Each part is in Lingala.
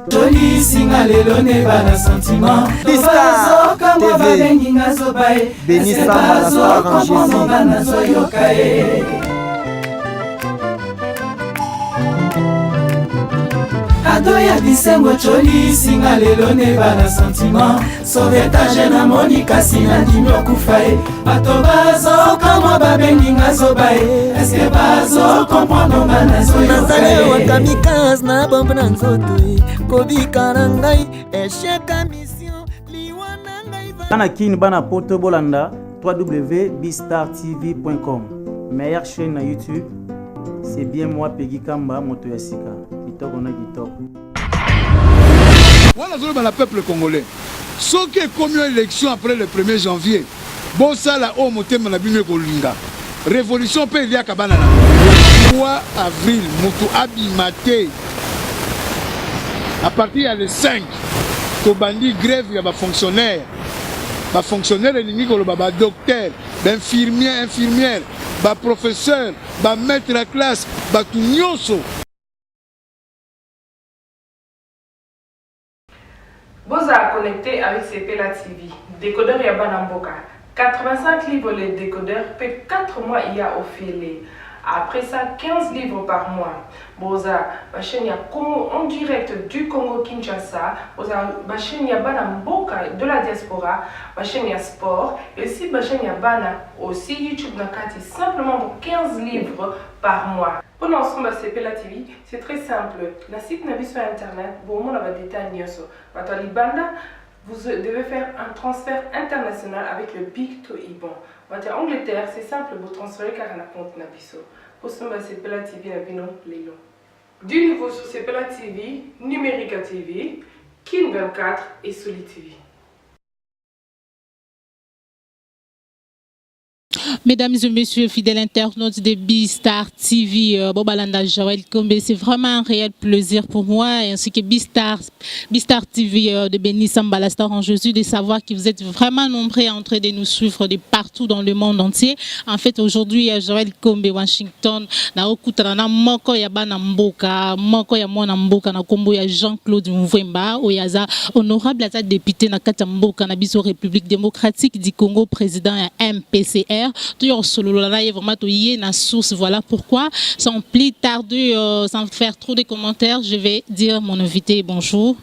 Toli singa lelo ne bana sentiment. Bistar TV. Béni Samba la star en Jésus. Adoya bisengo choli singa lelo ne bana sentiment. Sauvetage na monika sina ndimyo kufae. Bato bazo kama babengi ngazo bae. Eske bazo comprendre ngana zo yo. Nazale wa kamikaze na bombe na nzoto. Kobika na ngai esheka mission liwana ngai. Bana kini bana poto bolanda www.bistartv.com. Meilleure chaîne na YouTube. C'est bien moi Peggy Kamba moto ya sika. Kitoko na kitoko. Voilà le peuple congolais. Ce qui est comme une élection après le 1er janvier. Bon ça là au motema na bino kolinga. Révolution pe via kabana. 3 avril moto abimate. À partir du 5 tobandi grève ya ba fonctionnaire. Ba fonctionnaire elingi ko ba docteur, ba infirmière, ba professeur, ba maître de classe, ba tunyonso. Vous êtes connecté avec CPLA TV. Décodeur Yabana Mboka. 85 livres les décodeurs, peut 4 mois il y a offert. Après ça, 15 livres par mois. Boza, ma chaîne en direct du Congo Kinshasa. Boza, ma chaîne Yabana Mboka de la diaspora. Ma chaîne sport. Et si ma chaîne Yabana aussi YouTube Nakati simplement pour 15 livres par mois. Pour l'ensemble de CPLA TV, c'est très simple. La site n'a sur internet. Bon, on a des détails. Vous devez faire un transfert international avec le Big to Iban. En Angleterre, c'est simple, vous transférez car on a compte Nabiso. Pour ce moment, CPLA TV n'a pas Lélo. Du nouveau sur CPLA TV, Numérica TV, Kin 24 et Soli TV. Mesdames et messieurs, fidèles internautes de Bistar TV, Bobalanda Joël Kombe, c'est vraiment un réel plaisir pour moi, ainsi que Bistar TV de Béni Samba la star en Jésus, de savoir que vous êtes vraiment nombreux en train de nous suivre de partout dans le monde entier. En fait, aujourd'hui, Joël Kombe, Washington, na okutana moko ya bana mboka, moko ya mwana mboka na kombo ya Jean-Claude Mvemba, oyaza honorable ata député na kata mboka na biso République démocratique du Congo, président ya MPCR. Voilà pourquoi, sans plus tarder, sans faire trop de commentaires, je vais dire mon invité bonjour.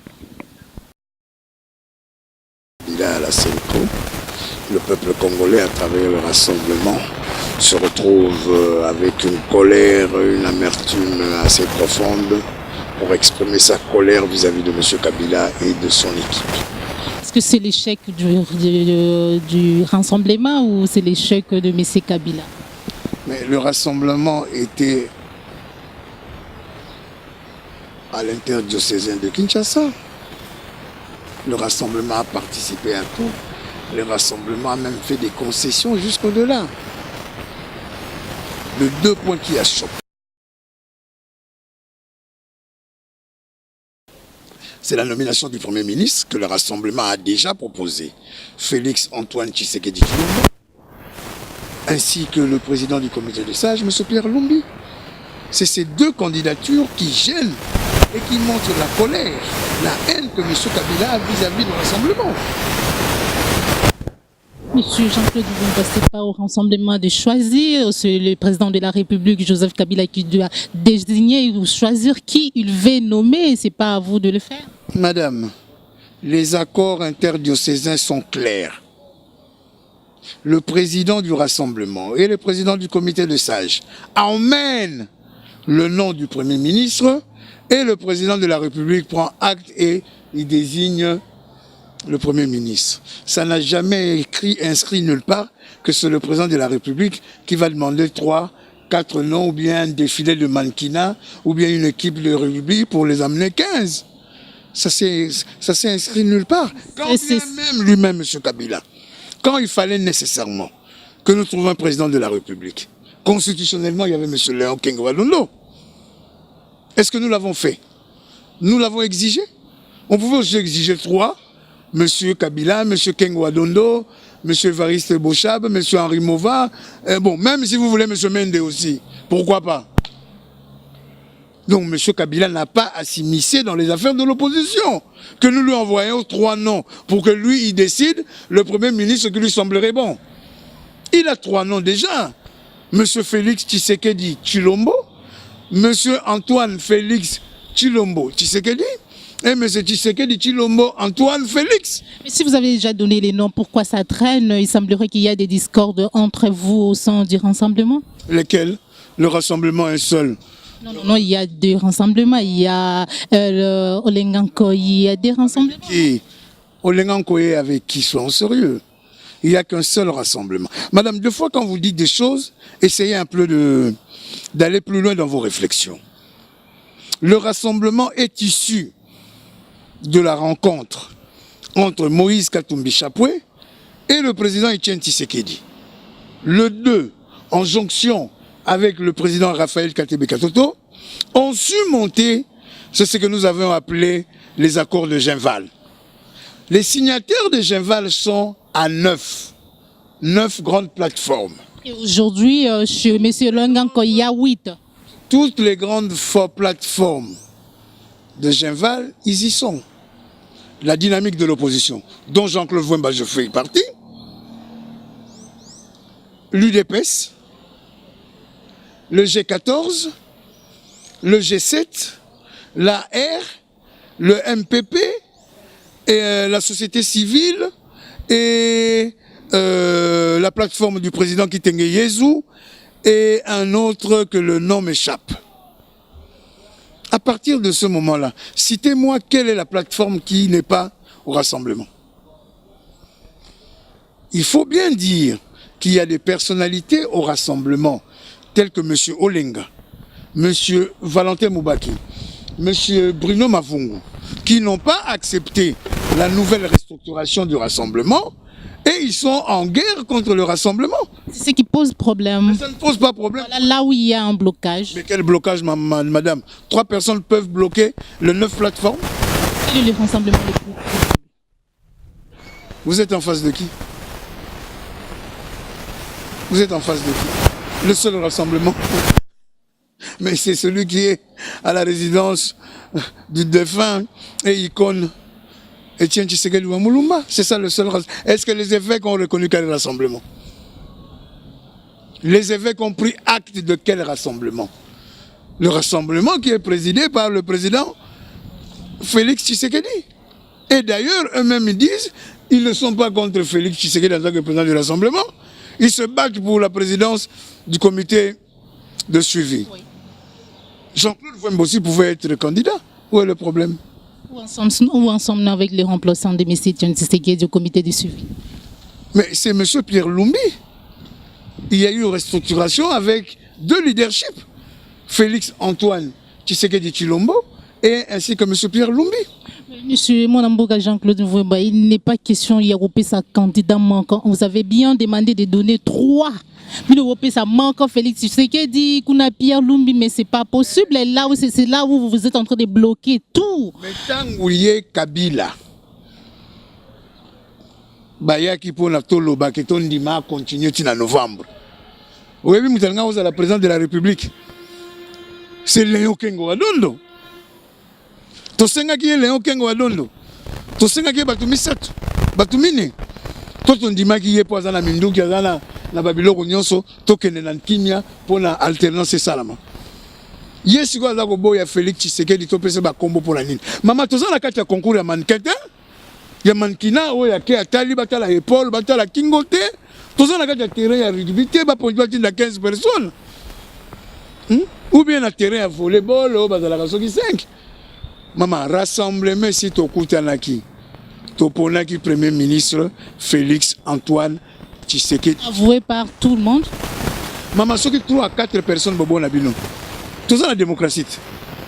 Il est à la Senko. Le peuple congolais, à travers le rassemblement, se retrouve avec une colère, une amertume assez profonde pour exprimer sa colère vis-à-vis de M. Kabila et de son équipe. Est-ce que c'est l'échec du rassemblement ou c'est l'échec de M. Kabila? Mais le rassemblement était à l'interdiocésain de Kinshasa. Le rassemblement a participé à tout. Le rassemblement a même fait des concessions jusqu'au-delà. Le 2 points qui a choqué, c'est la nomination du Premier ministre que le rassemblement a déjà proposé, Félix Antoine Tshisekedi Tshilombo, ainsi que le président du comité des sages, M. Pierre Lumbi. C'est ces deux candidatures qui gênent et qui montrent la colère, la haine que M. Kabila a vis-à-vis du rassemblement. Monsieur Jean-Claude Mvemba, c'est pas au rassemblement de choisir, c'est le président de la République, Joseph Kabila, qui doit désigner ou choisir qui il veut nommer, c'est pas à vous de le faire. Madame, les accords interdiocésains sont clairs. Le président du rassemblement et le président du comité de sages emmènent le nom du Premier ministre et le président de la République prend acte et il désigne le Premier ministre. Ça n'a jamais inscrit nulle part que c'est le président de la République qui va demander 3, 4 noms ou bien un défilé de mannequinat ou bien une équipe de rugby pour les amener 15. Ça s'est inscrit nulle part. Quand bien même lui-même, M. Kabila, quand il fallait nécessairement que nous trouvions un président de la République, constitutionnellement, il y avait M. Léon Kengwa-Londo. Est-ce que nous l'avons fait? Nous l'avons exigé. On pouvait aussi exiger 3, M. Kabila, M. Kengwa-Londo, M. Evariste Bochab, M. Henri Mova, bon, même si vous voulez M. Mende aussi, pourquoi pas? Donc M. Kabila n'a pas à s'immiscer dans les affaires de l'opposition. Que nous lui envoyons 3 noms pour que lui, il décide le Premier ministre qui lui semblerait bon. Il a 3 noms déjà. M. Félix Tshisekedi Tshilombo, M. Antoine Félix Tshilombo Tshisekedi et M. Tshisekedi Tshilombo Antoine Félix. Mais si vous avez déjà donné les noms, pourquoi ça traîne? Il semblerait qu'il y a des discordes entre vous au sein du rassemblement. Lesquels? Le rassemblement est seul. Non, il y a des rassemblements. Il y a Olenganko, il y a des rassemblements. Qui? Olenganko est avec qui? Soyons sérieux. Il n'y a qu'un seul rassemblement. Madame, deux fois quand vous dites des choses, essayez un peu d'aller plus loin dans vos réflexions. Le rassemblement est issu de la rencontre entre Moïse Katumbi Chapwe et le président Etienne Tshisekedi. Le 2, en jonction avec le président Raphaël Katebe Katoto, ont su monter ce que nous avons appelé les accords de Genval. Les signataires de Genval sont à 9 grandes plateformes. Et aujourd'hui, chez M. Olenganko, il y a 8. Toutes les grandes plateformes de Genval, ils y sont. La dynamique de l'opposition, dont Jean-Claude Wemba, je fais partie, l'UDPS, le G14, le G7, la R, le MPP, et la société civile, et la plateforme du président Kitenge Yezu, et un autre que le nom m'échappe. À partir de ce moment-là, citez-moi quelle est la plateforme qui n'est pas au rassemblement. Il faut bien dire qu'il y a des personnalités au rassemblement, telles que M. Olenga, M. Valentin Moubaki, M. Bruno Mavungu, qui n'ont pas accepté la nouvelle restructuration du rassemblement, et ils sont en guerre contre le rassemblement. C'est ce qui pose problème. Mais ça ne pose pas problème. Voilà, là où il y a un blocage. Mais quel blocage, madame? 3 personnes peuvent bloquer le 9 plateformes? Quel est le rassemblement le plus? Vous êtes en face de qui? Vous êtes en face de qui? Le seul rassemblement. Mais c'est celui qui est à la résidence du défunt et icône Etienne Tshisekedi Wamulumba. C'est ça le seul rassemblement. Est-ce que les évêques ont reconnu quel rassemblement? Les évêques ont pris acte de quel rassemblement? Le rassemblement qui est présidé par le président Félix Tshisekedi. Et d'ailleurs, eux-mêmes disent, ils ne sont pas contre Félix Tshisekedi en tant que président du rassemblement. Ils se battent pour la présidence du comité de suivi. Oui. Jean-Claude Wemba aussi pouvait être candidat. Où est le problème? Où ensemble avec les remplaçants de M. Etienne Tshisekedi du comité de suivi? Mais c'est M. Pierre Lumbi. Il y a eu une restructuration avec 2 leaderships. Félix Antoine Tshisekedi Tshilombo et ainsi que M. Pierre Lumbi. Monsieur Monamboka Jean-Claude Wemba, il n'est pas question d'Europe sa candidat manquant. Vous avez bien demandé de donner 3. Mais l'Europe ça manque Félix Tshisekedi, Kuna Pierre Lumbi, mais c'est pas possible. Et là où c'est là où vous êtes en train de bloquer tout. Mais tant que vous y Kabila, Bayaki pour la Toloba, qui ton dima continue en novembre. Vous avez vu, vous êtes la présidente de la République. C'est Léon Kengo Adondo. Tosenga qui est Léon Kengo Adondo. Tosenga qui est Batumi Sato. Batumine. Tout on dit qui est pour la Mindou, qui est dans la Babylone, Nyonso, Tokene Nankimia, pour la alternance salama. Hier, si vous avez Félix Tshisekedi, tu peux faire un combo pour la Nine. Maman, tu as la carte de concours à mannequin. Il y a mannequin, il y a Kéatali, il y a épaule, il y a Kingote. Tu as la carte de terrain à rugby, il y a 15 personnes. Ou bien le terrain à volleyball, il y a 5. Maman, rassemblement si tu as Naki. Toponaki Premier ministre Félix Antoine Tshisekedi. Avoué par tout le monde. Maman, ce qui 3 à 4 personnes, bobo nabino. Tout ça la démocratie.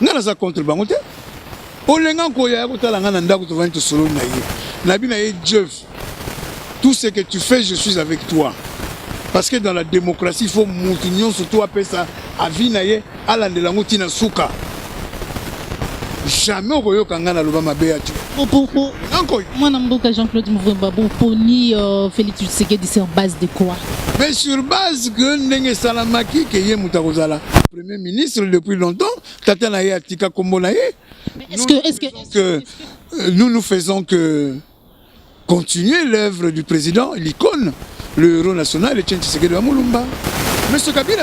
Nous avons contre le bangote. Olenganko ya kotala ngana ndako to vient to solo na ye. Nabina ye Dieu. Tout ce que tu fais, je suis avec toi. Parce que dans la démocratie, il faut moutinyon surtout appeler ça à vie na ye ala ndelango tina suka. jamais au Kangana Lobama Béatu. Moi, Namboka Jean-Claude Mouvemba, pour ni Félix Tshisekedi sur base de quoi? Mais sur base que Ndenge Salamaki, qui est Moutakozala, Premier ministre depuis longtemps, Tatana Yatika Kombonaye. Est-ce que nous faisons que continuer l'œuvre du président, l'icône, le héros national, Etienne Tshisekedi de Mulumba. Mais ce Kabila,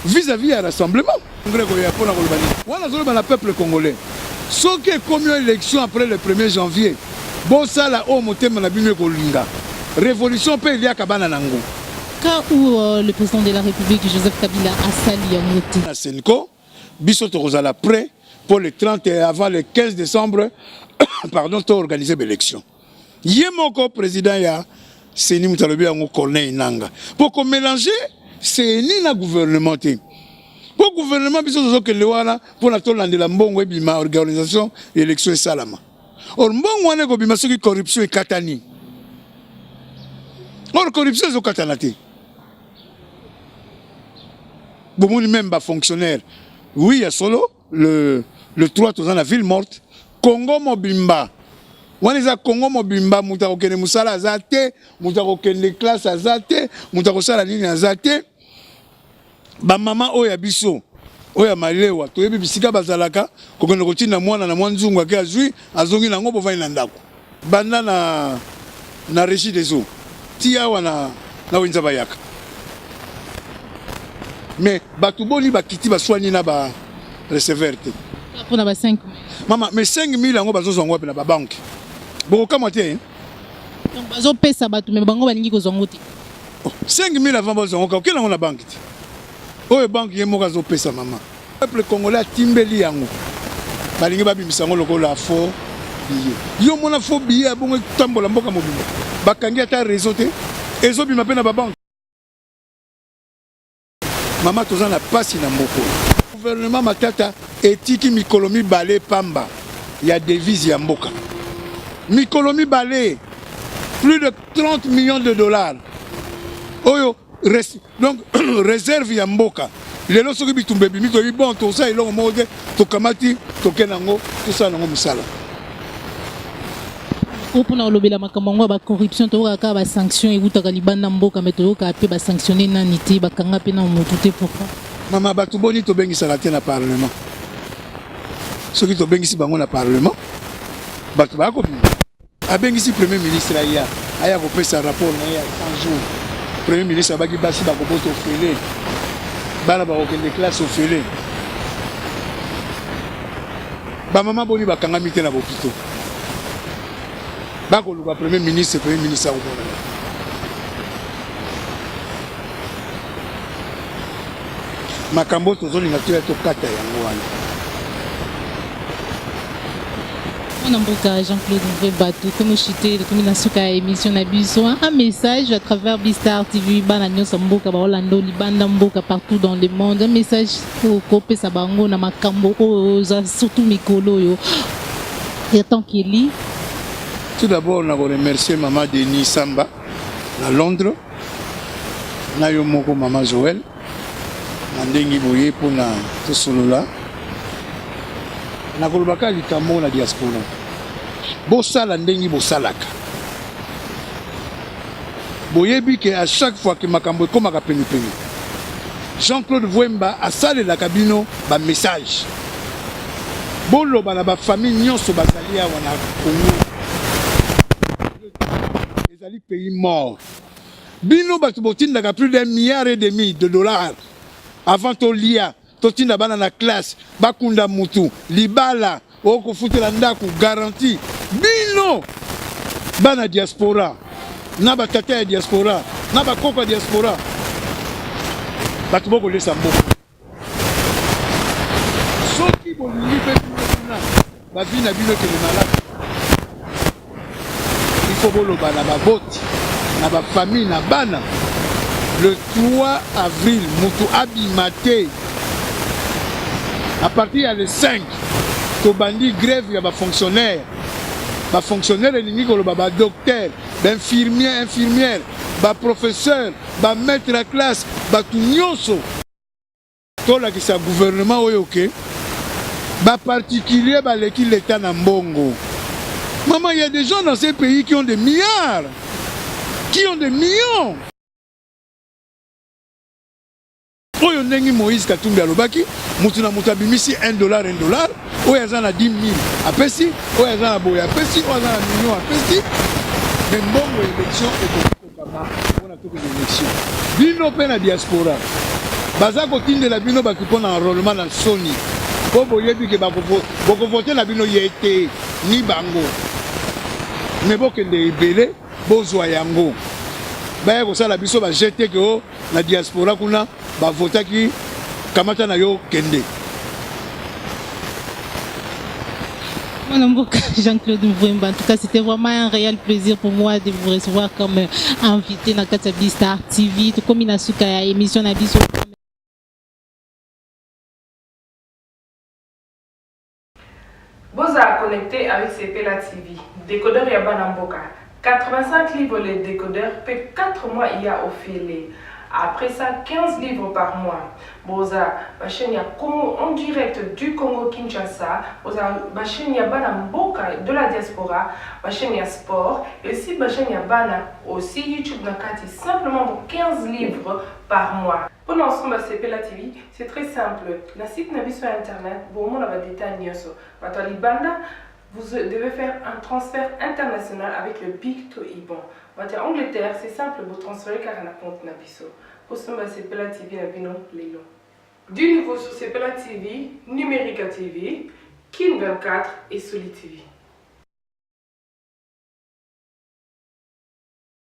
vis-à-vis du rassemblement. Le peuple congolais. Ce qui est comme une élection après le 1er janvier, bon ça là, au motem na bino kolinga. Révolution peut il y a kabana nango. Quand le président de la République Joseph Kabila a sali en moté. Na Senko, biso tozala prêt pour le 30 et avant le 15 décembre, pardon, to organiser l'élection. Yemoko président ya Seni Mutalobi yango Corneille Nanga. Pour qu'on mélanger Seni na gouvernement. Pour le gouvernement, pour la mbongo et la organisation de l'élection et salama. Or, mbongo wane ko bima soki corruption et katani. Or, corruption est katanate. Bon, même ba fonctionnaire. Oui, il y a solo le 3 dans la ville morte. Congo Mobimba. Waneza Congo Mobimba, mutako kene musala azate, mutako kene classe azate, mutako sala nini azate. Ba mama oya biso oya malewa toyebi bisika bazalaka kokende kotinda mwana na mwanzungu ake azui azongi nango bovani na ndako banda na régie des eaux tia wana na wenza bayaka mais batuboni bakiti baswani na ba receveur te pour na ba 5 mama mais 5000 yango bazozongo pe na ba banque boko kama te donc bazo pesa batu mais bango balingi kozongo te 5000 avant bazongo ka okela na banque te. Oh, banque yemoka zo pesa mama. Le peuple congolais timbeli yango. Balingi babimisa ngo lokola fo billet. Yo mona fo billet abongo tambola mboka mobimba. Bakangi ata réseau te. Ezo bima pe na ba banque. Mama toza na pasi na mboko. Gouvernement matata etiki mikolomi balé pamba. Il y a devise ya mboka. Mikolomi balé plus de 30 millions de dollars. Oyo donc réserve ya mboka lelo soki bitumbe bimi to bon to ça elongo mode to kamati to kenango tout ça nango musala opona olobela makambo ba corruption to ka ba sanction et utaka libanda mboka meto ka pe ba sanctionner nani te ba kanga pe na motu te pourquoi mama batu boni to bengi sala te na parlement soki to bengi si bango na parlement batu ba ko abengi si premier ministre aya ko pesa rapport na ya 100 jours. Premier ministre Abaki Bassi Bakoboto Félé, Bana Barokende classe au Félé. Ba maman boni bakanga mite na bopito. Bako luka premier ministre au Bola. Makambo tozoli na to kata yango wana. Namboka Jean-Claude Mouvemba, comme chité, comme la souka émission na biso, un message à travers Bistar TV, Bananyo Samboka, Orlando, Libanda Mboka partout dans le monde, un message pour Kopé Sabango, na Makambo, surtout Mikolo yo. Et tant qu'il lit. Tout d'abord, on remercier maman Denis Samba, à Londres, Nayo Moko maman Joël, Nandengi Boye pour na tout solo là. Na kolobaka likambo na diaspora bosala ndengi bosalaka boyebi ke à chaque fois que makambo ekomaka penepene Jean-Claude Mouvemba asalelaka bino ba message boloba na ba famille nyonso bazali awa na Congo ezali pays mort bino bato botindaka plus d'1,5 milliard de dollars avant tolia totinda bana na classe bakunda mutu libala oko futela ndaku garantie bino bana diaspora na batata ya diaspora na bakoko ya diaspora batu boko lesa mboka soki bolingi pe kuna bavi na bino kele malaka il faut boloba na baboti na bafamille na bana le 3 avril mutu abimate. À partir du 5, tu bandis grève, il y a des fonctionnaires. Les fonctionnaires, les docteurs, les infirmières, les professeurs, les maîtres de la classe, les tout tolakisa gouvernement oyo ke particulier baleki l'état na mbongo. Maman, il y a des gens dans ces pays qui ont des milliards, qui ont des millions. Oyo ndenge Moïse Katumbi alobaki, mutu na mutu abimisi $1, oyo aza na 10 000 apesi, oyo aza na boye apesi, oyo aza na million apesi. Mais mbongo élection ekokokama mpona tokende élection. Bino mpe na diaspora baza kotindela bino baki mpona enrôlement na soni po boyebi ke bokovote na bino ye te ni bango. Mais bokende ebele bozwa yango baya kosala biso bajete ke o na diaspora kuna bavotaki kamata na yo kende. Jean-Claude Mvouemba, en tout cas c'était vraiment un réel plaisir pour moi de vous recevoir comme invité dans Katabi Star TV, tout comme il a su qu'il y a émission Nabiso. Vous a connecté avec CPLA TV, décodeur Yabana Mboka. 85 livres les décodeurs, peut 4 mois il y a offert. Après ça, 15 livres par mois. Boza, ma chaîne en direct du Congo Kinshasa. Boza, ma chaîne Bana Mboka de la diaspora. Ma chaîne sport. Et aussi ma chaîne Bana aussi YouTube Nakati. Simplement pour 15 livres par mois. Pour l'ensemble de CPLA TV, c'est très simple. La site n'a sur internet. Bon, on a des détails. Matali Banda. Vous devez faire un transfert international avec le Big to Iban. En Angleterre, c'est simple, vous transférez car on a compte Nabiso. Pour ce moment, c'est CPLA TV Nabino Lelo. Du nouveau sur CPLA TV, Numérica TV, Kin 24 et Soli TV.